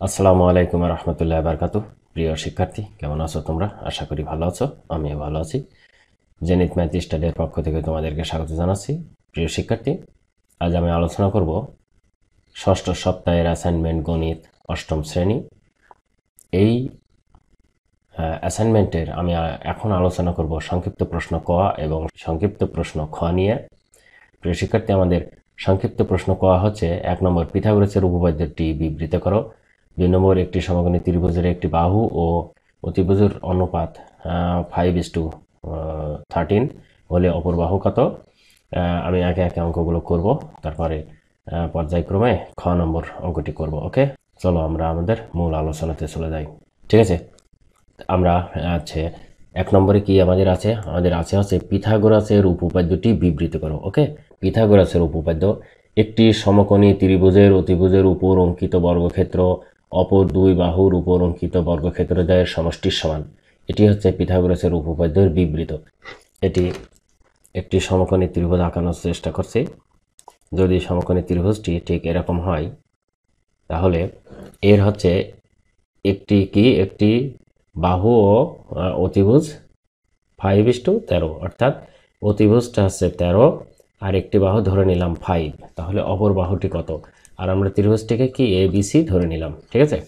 আসসালামু আলাইকুম রহমতুল্লাহ বারকাতু। প্রিয় শিক্ষার্থী, কেমন আছো তোমরা? আশা করি ভালো আছো। আমিও ভালো আছি। জেনিত ম্যাথ স্টাডির পক্ষ থেকে তোমাদেরকে স্বাগত জানাচ্ছি। প্রিয় শিক্ষার্থী, আজ আমি আলোচনা করব ষষ্ঠ সপ্তাহের অ্যাসাইনমেন্ট গণিত অষ্টম শ্রেণী। এই অ্যাসাইনমেন্টের আমি এখন আলোচনা করব সংক্ষিপ্ত প্রশ্ন ক এবং সংক্ষিপ্ত প্রশ্ন খ নিয়ে। প্রিয় শিক্ষার্থী, আমাদের সংক্ষিপ্ত প্রশ্ন ক হচ্ছে 1 নম্বর, পিথাগোরাসের উপপাদ্যটি বিবৃত করো। 2 নম্বর, একটি সমকোণী ত্রিভুজের একটি বাহু ও অতিভুজের অনুপাত 5:13 হলে অপর বাহু কত? আমি একে একে অঙ্কগুলো করব, তারপরে পর্যায়ক্রমে খ নম্বর অঙ্কটি করব। ওকে, চলো আমরা আমাদের মূল আলোচনাতে চলে যাই। ঠিক আছে, আমরা আছে 1 নম্বরে কি আমাদের আছে হচ্ছে পিথাগোরাসের উপপাদ্যটি বিবৃত করো। ওকে, পিথাগোরাসের উপপাদ্য: একটি সমকোণী ত্রিভুজের অতিভুজের উপর অঙ্কিত বর্গক্ষেত্র অপর দুই বাহুর উপর অঙ্কিত বর্গক্ষেত্রদ্বয়ের সমষ্টির সমান। এটি হচ্ছে পিথাগোরাসের উপপাদ্যের বিবৃত। এটি একটি সমকোণী ত্রিভুজ আঁকানোর চেষ্টা করছে। যদি সমকোণী ত্রিভুজটি ঠিক এরকম হয়, তাহলে এর হচ্ছে একটি বাহু ও অতিভুজ 5:13, অর্থাৎ অতিভুজটা হচ্ছে 13 আর একটি বাহু ধরে নিলাম 5, তাহলে অপর বাহুটি কত? আর আমরা ত্রিভুজটিকে কি ABC ধরে নিলাম। ঠিক আছে,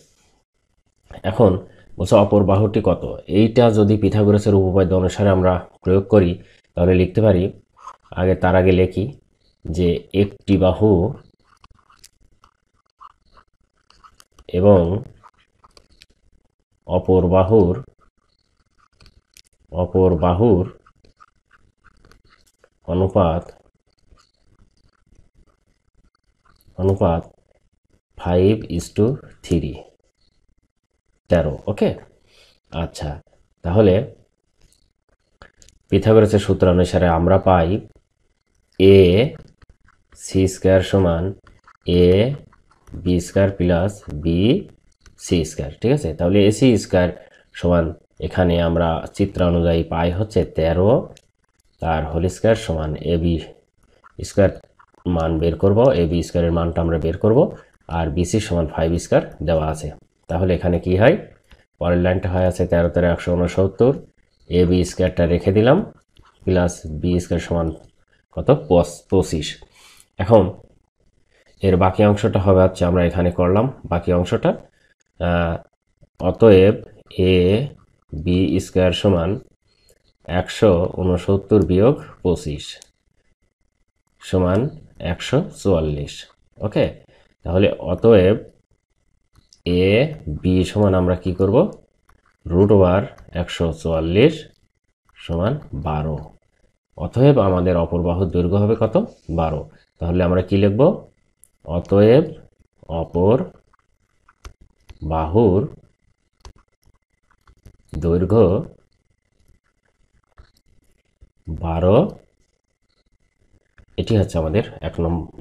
এখন বলছে অপর বাহুটি কত। এইটা যদি পিথাগোরাসের উপপাদ্য অনুসারে আমরা প্রয়োগ করি, তাহলে লিখতে পারি, তার আগে লিখি যে একটি বাহু এবং অপর বাহুর অনুপাত 5:3, 13। ওকে, আচ্ছা, তাহলে পিথাগোরাসের সূত্র অনুসারে আমরা পাই AC² সমান AB² প্লাস BC²। ঠিক আছে, তাহলে AC² সমান, এখানে আমরা চিত্র অনুযায়ী পাই হচ্ছে 13, তার হোল স্কয়ার সমান AB² মান বের করব, AB² এর মানটা আমরা বের করব, আর BC সমান 5² দেওয়া আছে। তাহলে এখানে কি হয়, পরের লাইনটা হয় আছে 13 169, AB² রেখে দিলাম, প্লাস B² সমান কত? 25। এখন এর বাকি অংশটা হবে হচ্ছে আমরা এখানে করলাম বাকি অংশটা। অতএব AB² সমান 169 বিয়োগ 25 সমান 144। ওকে, তাহলে অতএব AB সমান আমরা কি করব, √144 সমান 12। অতএব আমাদের অপর বাহুর দৈর্ঘ্য হবে কত? 12। তাহলে আমরা কি লিখব? অতএব অপর বাহুর দৈর্ঘ্য 12। এটি হচ্ছে আমাদের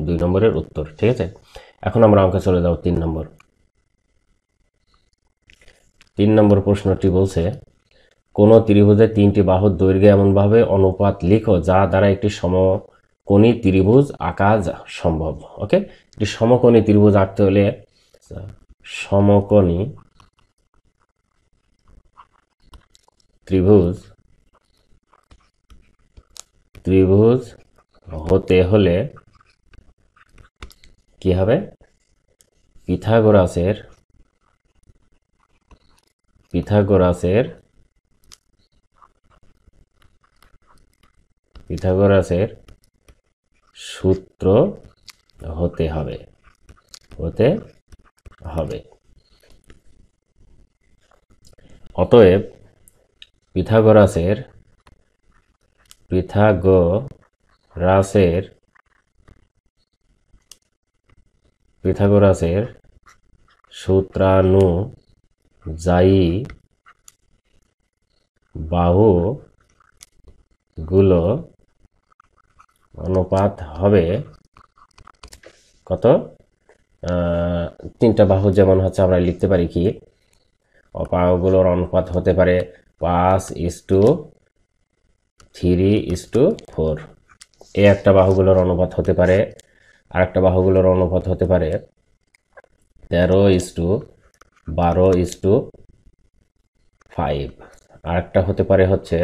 2 নম্বরের উত্তর। ঠিক আছে, এখন আমরা অঙ্কে চলে যাব 3 নম্বর। 3 নম্বর প্রশ্নটি বলছে, কোন ত্রিভুজের 3টি বাহুর দৈর্ঘ্য এমনভাবে অনুপাত লিখো যা দ্বারা একটি সমকোণী ত্রিভুজ আঁকা সম্ভব। ওকে, একটি সমকোণী ত্রিভুজ আঁকতে হলে সমকোণী ত্রিভুজ হতে হলে কি হবে? পিথাগোরাসের সূত্র হতে হবে। অতএব পিথাগোরাসের সূত্রানুযায়ী বাহুগুলো অনুপাত হবে কত? 3টা বাহু যেমন হচ্ছে আমরা লিখতে পারি কি, বাহুগুলোর অনুপাত হতে পারে 5:3:4। এই একটা বাহুগুলোর অনুপাত হতে পারে, আর একটা বাহুগুলোর অনুপাত হতে পারে 13:4। 12:5। আরেকটা হতে পারে হচ্ছে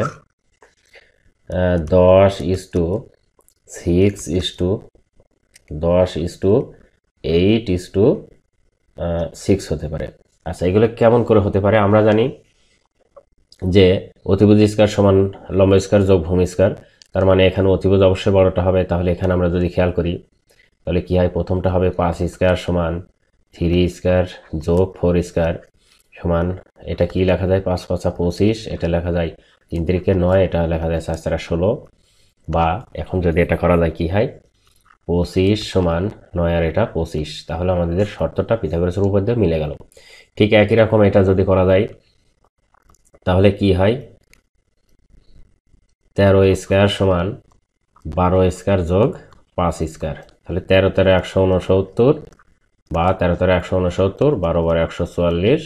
10:6 হতে পারে। আচ্ছা, এগুলো কেমন করে হতে পারে? আমরা জানি যে অতিভুজ স্কয়ার সমান লম্ব স্কয়ার যোগ ভূমি স্কয়ার, তার মানে এখানে অতিভুজ অবশ্যই বড়টা হবে। তাহলে এখানে আমরা যদি খেয়াল করি তাহলে কি হয়, প্রথমটা হবে 5 স্কয়ার সমান 3 স্কয়ার যোগ 4 স্কয়ার সমান, এটা কি লেখা যায়, 5 5 25, এটা লেখা যায় 3 3 9, এটা লেখা যায় 4 4 16। বা এখন যদি এটা করা যায় কি হয়, 25 সমান 9 আর এটা 25, তাহলে আমাদের শর্তটা পিথাগোরাসের উপপাদ্য মিলে গেল। ঠিক একই রকম এটা যদি করা যায় তাহলে কি হয়, 13 স্কয়ার সমান 12 স্কয়ার যোগ 5 স্কয়ার, তাহলে 13 13 169 বা 13 13 169, 12 12 144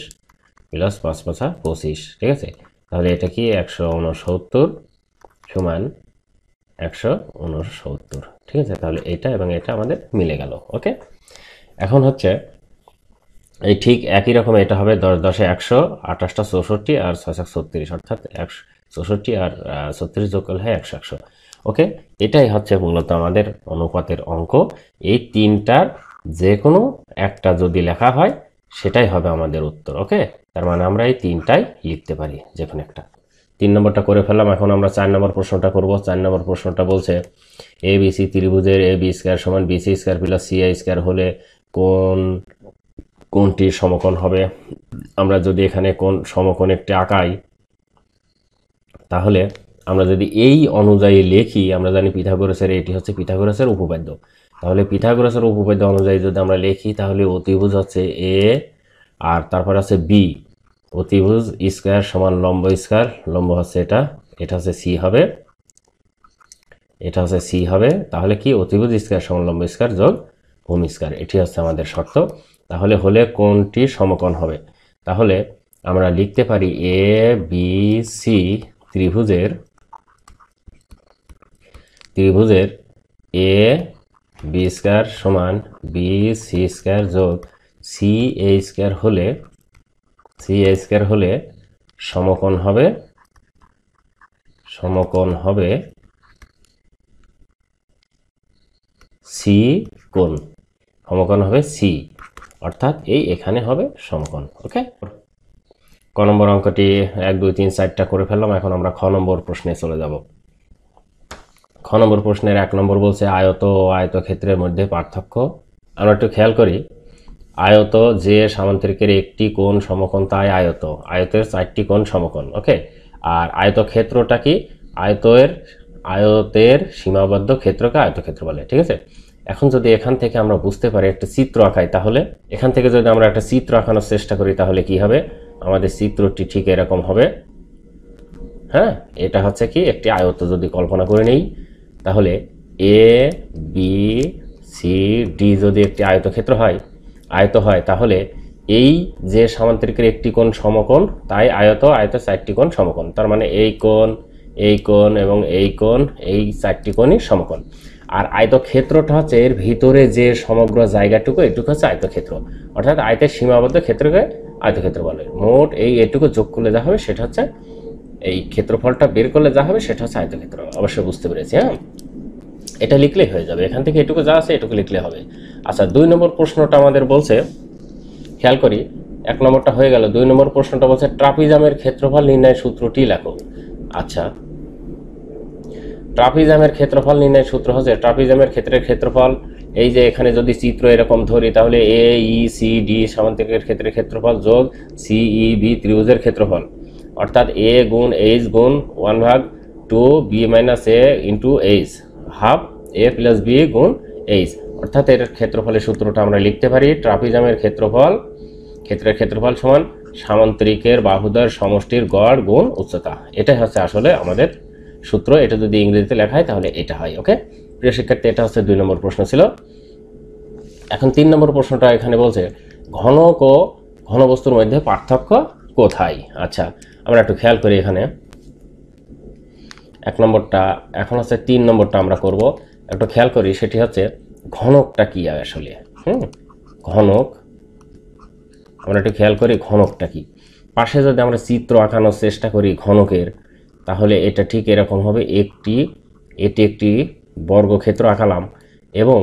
প্লাস 5 5 25, ঠিক আছে। তাহলে এটা কি 169 সমান 169, ঠিক আছে। তাহলে এটা এবং এটা আমাদের মিলে গেল। ওকে, এখন হচ্ছে এই ঠিক একই রকম এটা হবে 10 10 100, 28টা 64 আর 6 36, অর্থাৎ 64 আর 36 যোগ করলে হয় 100 100। ওকে, এটাই হচ্ছে মূলত আমাদের অনুপাতের অঙ্ক। এই তিনটার যে কোনো একটা যদি লেখা হয় সেটাই হবে আমাদের উত্তর। ওকে, তার মানে আমরা এই তিনটাই লিখতে পারি যে কোনো একটা। 3 নম্বরটা করে ফেললাম, এখন আমরা 4 নম্বর প্রশ্নটা করব। 4 নম্বর প্রশ্নটা বলছে এবিসি ত্রিভুজের এ বি স্কয়ার সমান BC square plus CI square হলে কোনটি সমকোণ হবে। আমরা যদি এখানে কোন সমকোণ একটি আঁকাই, তাহলে আমরা যদি এই অনুযায়ী লিখি, আমরা জানি পিথাগোরাসের এটি হচ্ছে পিথাগোরাসের উপপাদ্য, তাহলে পিথাগোরাসের উপপাদ্য অনুযায়ী যদি আমরা লিখি তাহলে অতিভুজ হচ্ছে এ আর তারপর আছে বি, অতিভুজ স্কয়ার সমান লম্ব স্কয়ার, লম্ব হচ্ছে এটা, এটা হচ্ছে সি হবে, এটা হচ্ছে সি হবে। তাহলে কি অতিভুজ স্কয়ার সমান লম্ব স্কয়ার যোগ ভূমি স্কয়ার, এটি হচ্ছে আমাদের শর্ত। তাহলে হলে কোনটি সমকোণ হবে, তাহলে আমরা লিখতে পারি এ বি সি ত্রিভুজের এ বি স্কয়ার সমান বি সি স্কয়ার যোগ সি এ স্কয়ার হলে সমকোণ হবে সি কোণ, সমকোণ হবে সি, অর্থাৎ এই এখানে হবে সমকোণ। ওকে, ক নম্বর অঙ্কটি 1 2 3 4টা করে ফেললাম। এখন আমরা খ নম্বর প্রশ্নে চলে যাব। খ নম্বর প্রশ্নের 1 নম্বর বলছে আয়ত ও আয়তক্ষেত্রের মধ্যে পার্থক্য। আমরা একটু খেয়াল করি, আয়ত যে সামান্তরিকের একটি কোণ সমকোণ তাই আয়তের 4টি কোণ সমকোণ। ওকে, আর আয়তক্ষেত্রটা কি, আয়তের সীমাবদ্ধ ক্ষেত্রকে আয়তক্ষেত্র বলে, ঠিক আছে। এখন যদি এখান থেকে আমরা বুঝতে পারি একটা চিত্র আঁকাই, তাহলে এখান থেকে যদি আমরা একটা চিত্র আঁকানোর চেষ্টা করি তাহলে কি হবে, আমাদের চিত্রটি ঠিক এরকম হবে। হ্যাঁ, এটা হচ্ছে কি একটি আয়ত যদি কল্পনা করে নেই, তাহলে এ বি সি ডি যদি একটি আয়তক্ষেত্র হয়, তাহলে এই যে সামান্তরিকের একটি কোণ সমকোণ তাই আয়তের 4টি কোণ সমকোণ, তার মানে এই কোণ এবং এই কোণ, এই 4টি কোণই সমকোণ। আর আয়তক্ষেত্রটা হচ্ছে এর ভিতরে যে সমগ্র জায়গাটুকু, এটুকু হচ্ছে আয়তক্ষেত্র, অর্থাৎ আয়তের সীমাবদ্ধ ক্ষেত্রকে আয়তক্ষেত্র বলে। মোট এই এটুকু যোগ করলে যা হবে সেটা হচ্ছে, এই ক্ষেত্রফলটা বের করলে যা হবে সেটা হচ্ছে আয়তক্ষেত্র। অবশ্যই বুঝতে পেরেছি। হ্যাঁ, এটা লিখলেই হয়ে যাবে, এখান থেকে এটুকু যা আছে এটুকু লিখলে হবে। আচ্ছা, 2 নম্বর প্রশ্নটা আমাদের বলছে, খেয়াল করি 1 নম্বরটা হয়ে গেল, 2 নম্বর প্রশ্নটা বলছে ট্রাপিজামের ক্ষেত্রফল নির্ণয় সূত্রটি লেখো। আচ্ছা, ট্রাপিজামের ক্ষেত্রফল নির্ণয় সূত্র হচ্ছে ট্রাপিজামের ক্ষেত্রফল, এই যে এখানে যদি চিত্র এরকম ধরি তাহলে এ ই সি ডি সামান্তরিকের ক্ষেত্রের ক্ষেত্রফল যোগ সি ই বি ত্রিভুজের ক্ষেত্রফল, অর্থাৎ এ গুণ এইচ গুণ 1/2 বি মাইনাস এ ইন্টু এইচ হাফ এ প্লাস বি গুণ এইচ, অর্থাৎ এর ক্ষেত্রফলের সূত্রটা আমরা লিখতে পারি ট্রাপিজামের ক্ষেত্রের ক্ষেত্রফল সমান সামান্তরিকের বাহুদ্বয়ের সমষ্টির গড় গুণ উচ্চতা। এটাই হচ্ছে আসলে আমাদের সূত্র। এটা যদি ইংরেজিতে লেখা হয় তাহলে এটা হয়। ওকে, প্রিয় শিক্ষার্থী, এটা হচ্ছে 2 নম্বর প্রশ্ন ছিল। এখন 3 নম্বর প্রশ্নটা এখানে বলছে ঘনক ও ঘনবস্তুর মধ্যে পার্থক্য কোথায়। আচ্ছা, আমরা একটু খেয়াল করি, এখানে 1 নম্বরটা, এখন হচ্ছে 3 নম্বরটা আমরা করব। একটু খেয়াল করি, সেটি হচ্ছে ঘনকটা কি আসলে। ঘনক আমরা একটু খেয়াল করি ঘনকটা কি। পাশে যদি আমরা চিত্র আঁকানোর চেষ্টা করি ঘনকের, তাহলে এটা ঠিক এরকম হবে। এটি একটি বর্গক্ষেত্র আঁকালাম এবং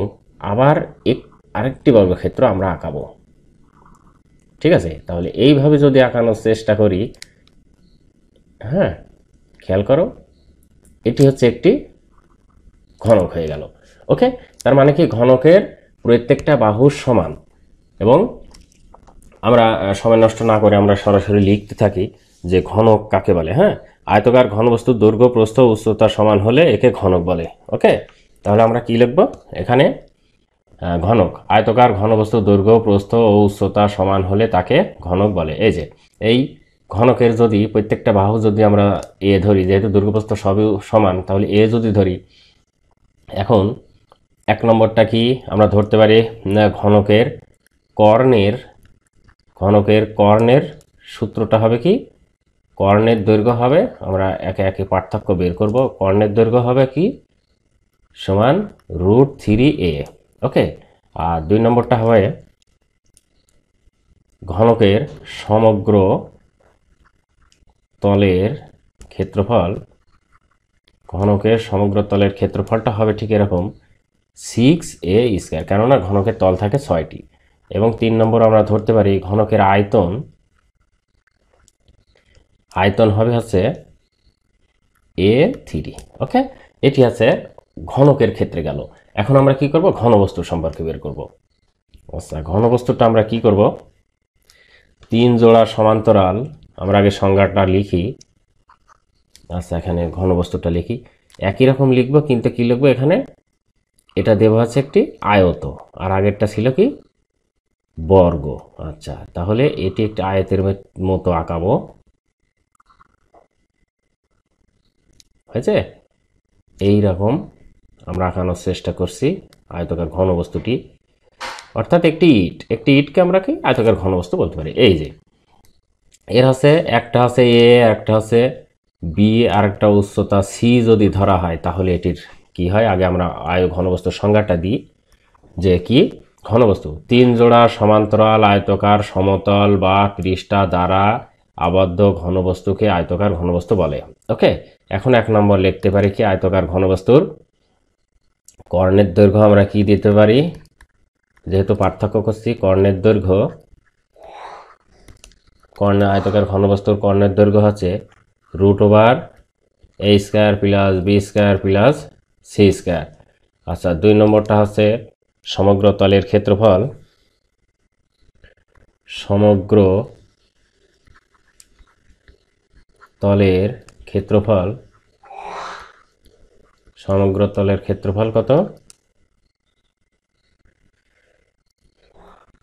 আবার আরেকটি বর্গক্ষেত্র আমরা আঁকাবো। ঠিক আছে, তাহলে এইভাবে যদি আঁকানোর চেষ্টা করি, হ্যাঁ খেয়াল করো, এটি হচ্ছে একটি ঘনক হয়ে গেল। ওকে, তার মানে কি ঘনকের প্রত্যেকটা বাহু সমান। এবং আমরা সময় নষ্ট না করে আমরা সরাসরি লিখতে থাকি যে ঘনক কাকে বলে। হ্যাঁ, আয়তকার ঘনবস্তুর দৈর্ঘ্য প্রস্থ উচ্চতা সমান হলে একে ঘনক বলে। ওকে, তাহলে আমরা কি লিখব এখানে? ঘনক, আয়তকার ঘনবস্তুর দৈর্ঘ্য প্রস্থ ও উচ্চতা সমান হলে তাকে ঘনক বলে। এই যে এই ঘনকের যদি প্রত্যেকটা বাহু যদি আমরা এ ধরি, যেহেতু দৈর্ঘ্য প্রস্থ সবই সমান, তাহলে এ যদি ধরি, এখন এক নম্বরটা কি আমরা ধরতে পারি? ঘনকের কর্ণের সূত্রটা হবে কি? কর্ণের দৈর্ঘ্য হবে, আমরা একে একে পার্থক্য বের করব। কর্ণের দৈর্ঘ্য হবে কি? সমান √3a। ওকে, আর 2 নম্বরটা হবে ঘনকের সমগ্র তলের ক্ষেত্রফল। ঘনকের সমগ্র তলের ক্ষেত্রফলটা হবে ঠিক এরকম 6a², কেননা ঘনকের তল থাকে 6টি। এবং 3 নম্বর আমরা ধরতে পারি ঘনকের আয়তন হবে হচ্ছে a3। ওকে, এটি আছে ঘনকের ক্ষেত্রে গেল। এখন আমরা কি করব? ঘনবস্তু সম্পর্কে বের করব। আচ্ছা, ঘনবস্তুটা আমরা কি করব? 3 জোড়া সমান্তরাল, আমরা আগে সংজ্ঞাটা লিখি। আচ্ছা, এখানে ঘনবস্তুটা লিখি, একই রকম লিখব, কিন্তু কি লিখব এখানে? এটা দেব হচ্ছে একটি আয়ত, আর আগেরটা ছিল কি? বর্গ। আচ্ছা, তাহলে এটি একটি আয়তের মতো আঁকাবো। হয়েছে? এই রকম আমরা আঁকানোর চেষ্টা করছি আয়তকার ঘনবস্তুটি, অর্থাৎ একটি ইটকে আমরা কি আয়তকার ঘনবস্তু বলতে পারি। এই যে এর হচ্ছে একটা হচ্ছে এ, একটা হচ্ছে বি, আর একটা উচ্চতা সি যদি ধরা হয়, তাহলে এটির কি হয়? আগে আমরা ঘনবস্তুর সংজ্ঞাটা দিই, যে কি ঘনবস্তু 3 জোড়া সমান্তরাল আয়তকার সমতল বা পৃষ্ঠা দ্বারা আবদ্ধ ঘনবস্তুকে আয়তকার ঘনবস্তু বলে। ওকে, এখন 1 নম্বর লিখতে পারি কি? আয়তকার ঘনবস্তুর কর্ণের দৈর্ঘ্য আমরা কি দিতে পারি? যেহেতু পার্থক্য করছি, কর্ণের দৈর্ঘ্য, আয়তকার ঘনবস্তুর কর্ণের দৈর্ঘ্য হচ্ছে √a² plus b² plus c²। আচ্ছা, 2 নম্বরটা হচ্ছে সমগ্র তলের ক্ষেত্রফল। সমগ্র তলের ক্ষেত্রফল কত?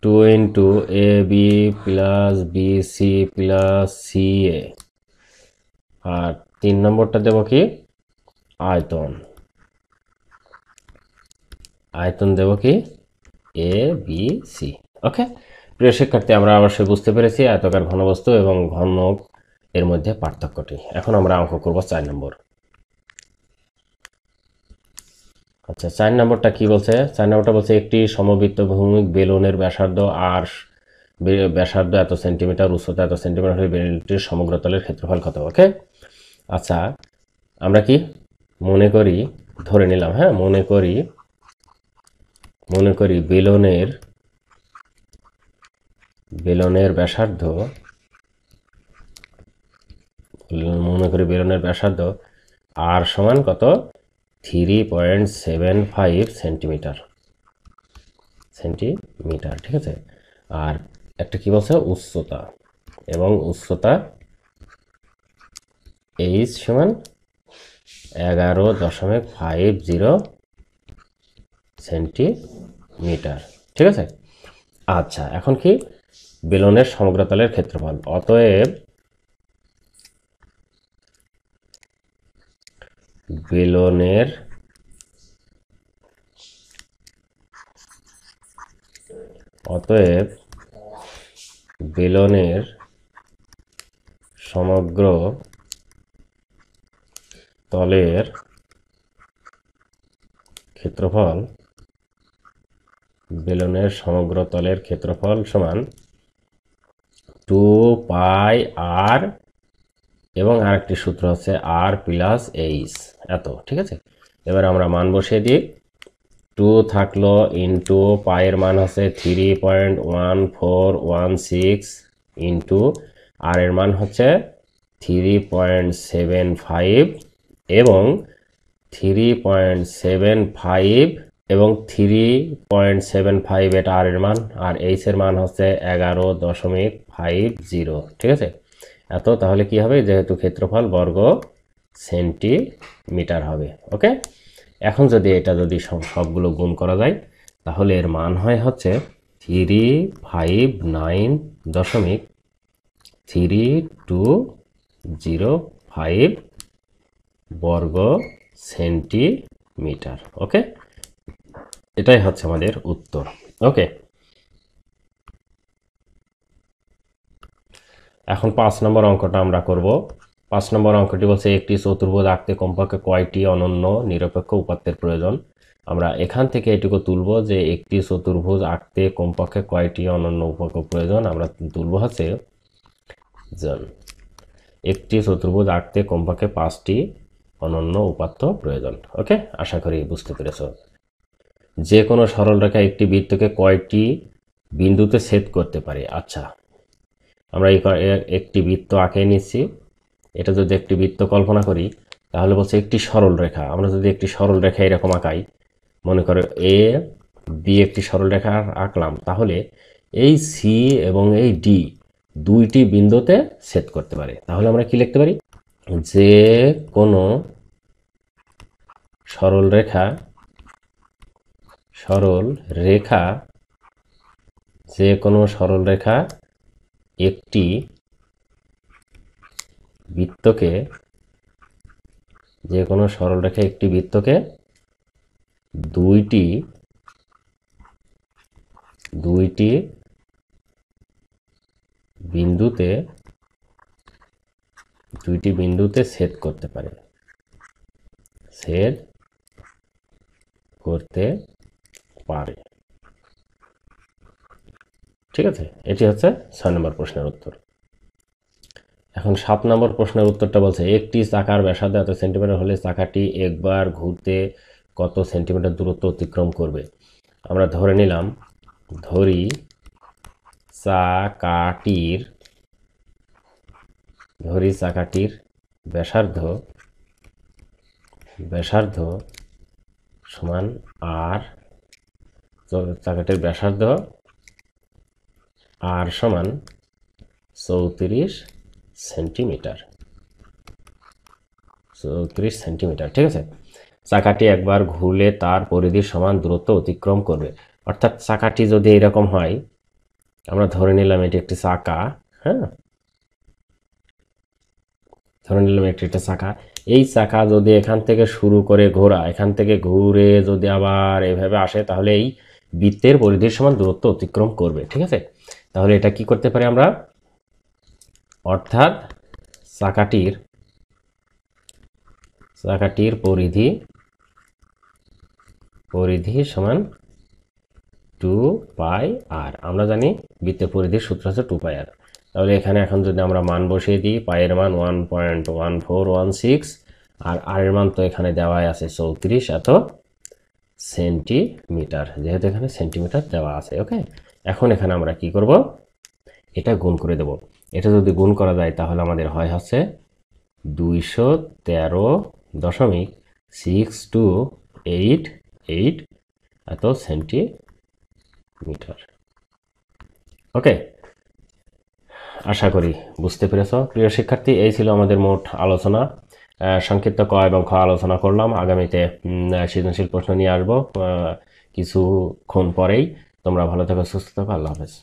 2 × ab plus bc plus ca। আর 3 নম্বরটা দেব কি? আয়তন দেব কি? abc। ওকে, প্রিয় শিক্ষার্থী, আমরা অবশ্যই বুঝতে পেরেছি আয়তকার ঘনবস্তু এবং ঘনক এর মধ্যে পার্থক্যটি। এখন আমরা অঙ্ক করব 4 নম্বর। আচ্ছা, 4 নম্বরটা কি বলছে? 4 নম্বরটা বলছে একটি সমবৃত্ত ভৌমিক বেলুনের ব্যাসার্ধ এত সেন্টিমিটার, উচ্চতা এত সেন্টিমিটার হলে বেলুনটির সমগ্র তলের ক্ষেত্রফল কত? ওকে, আচ্ছা আমরা কি মনে করি, ধরে নিলাম, হ্যাঁ মনে করি বেলুনের ব্যাসার্ধ, আর সমান কত? 3.75 সেন্টিমিটার। ঠিক আছে, আর একটা কি বলছে? উচ্চতা, এবং উচ্চতা h সমান 11.50 সেন্টিমিটার। ঠিক আছে, আচ্ছা এখন কি? বেলুনের সমগ্র তলের ক্ষেত্রফল। অতএব বেলুনের সমগ্র তলের ক্ষেত্রফল সমান টু পাই আর এবং আরেকটি সূত্র হচ্ছে আর প্লাস এইচ এত, ঠিক আছে। এবার আমরা মান বসিয়ে দিই। 2 থাকলো ইন্টু পায়ের মান হচ্ছে 3.1416 ইন্টু আর এর মান হচ্ছে 3.75 এবং 3.75 এবং 3.75 এটা আর এর মান, আর এইচ এর মান হচ্ছে 11.50, ঠিক আছে। এত তাহলে কি হবে, যেহেতু ক্ষেত্রফল বর্গ সেন্টিমিটার হবে। ওকে, এখন যদি এটা যদি সবগুলো গুণ করা যায় তাহলে এর মান হয় হচ্ছে 359.3205 বর্গ সেন্টিমিটার। ওকে, এটাই হচ্ছে আমাদের উত্তর। ওকে, এখন 5 নম্বর অঙ্কটা আমরা করব। 5 নম্বর অঙ্কটি বলছে একটি চতুর্ভুজ আঁকতে কমপক্ষে কয়টি অনন্য নিরপেক্ষ উপাত্তের প্রয়োজন। আমরা এখান থেকে এটুকু তুলব যে একটি চতুর্ভুজ আঁকতে কমপক্ষে কয়টি অনন্য উপাত্ত প্রয়োজন। আমরা তুলব হচ্ছে একটি চতুর্ভুজ আঁকতে কমপক্ষে 5টি অনন্য উপাত্ত প্রয়োজন। ওকে, আশা করি বুঝতে পেরেছ। যে কোনো সরলরেখা একটি বৃত্তকে কয়টি বিন্দুতে ছেদ করতে পারে। আচ্ছা, আমরা একটি বৃত্ত আঁকে নিচ্ছি। এটা যদি একটি বৃত্ত কল্পনা করি তাহলে বলছে একটি সরল রেখা। আমরা যদি একটি সরল রেখা এরকম আঁকাই, মনে করো এ বি একটি সরল রেখা আঁকলাম, তাহলে এই সি এবং এই ডি দুইটি বিন্দুতে ছেদ করতে পারে। তাহলে আমরা কি লিখতে পারি, যে কোনো সরল রেখা যে কোনো সরল রেখা একটি বৃত্তকে দুইটি বিন্দুতে ছেদ করতে পারে। ঠিক আছে, এটি হচ্ছে 6 নম্বর প্রশ্নের উত্তর। এখন 7 নম্বর প্রশ্নের উত্তরটা বলছে একটি চাকার ব্যাসার্ধ এত সেন্টিমিটার হলে চাকাটি একবার ঘুরতে কত সেন্টিমিটার দূরত্ব অতিক্রম করবে। আমরা ধরি চাকাটির ব্যাসার্ধ সমান আর, চাকাটির ব্যাসার্ধ আর সমান 34 সেন্টিমিটার, ঠিক আছে। চাকাটি একবার ঘুরলে তার পরিধির সমান দূরত্ব অতিক্রম করবে। অর্থাৎ চাকাটি যদি এরকম হয়, আমরা ধরে নিলাম এটি একটি চাকা, হ্যাঁ, ধরে নিলাম একটা চাকা। এই চাকা যদি এখান থেকে শুরু করে ঘোরা, এখান থেকে ঘুরে যদি আবার এভাবে আসে, তাহলে এই বৃত্তের পরিধির সমান দূরত্ব অতিক্রম করবে, ঠিক আছে। তাহলে এটা কি করতে পারি আমরা, অর্থাৎ চাকাটির পরিধি সমান 2 পাই আর। আমরা জানি বৃত্তের পরিধির সূত্র হচ্ছে 2 পাই আর। তাহলে এখানে এখন যদি আমরা মান বসিয়ে দিই, পায়ের মান 1.1416 আর আর এর মান তো এখানে দেওয়াই আছে 34 এত সেন্টিমিটার, যেহেতু এখানে সেন্টিমিটার দেওয়া আছে। ওকে, এখন এখানে আমরা কি করব, এটা গুণ করে দেব। এটা যদি গুণ করা যায় তাহলে আমাদের হয় হচ্ছে 213.6288 এত সেন্টিমিটার। ওকে, আশা করি বুঝতে পেরেছ প্রিয় শিক্ষার্থী। এই ছিল আমাদের মোট আলোচনা। সংক্ষিপ্ত ক এবং খ আলোচনা করলাম। আগামীতে সৃজনশীল প্রশ্ন নিয়ে আসবো কিছুক্ষণ পরেই। তোমরা ভালো থাকো, সুস্থ থাকো, আল্লাহ হাফেজ।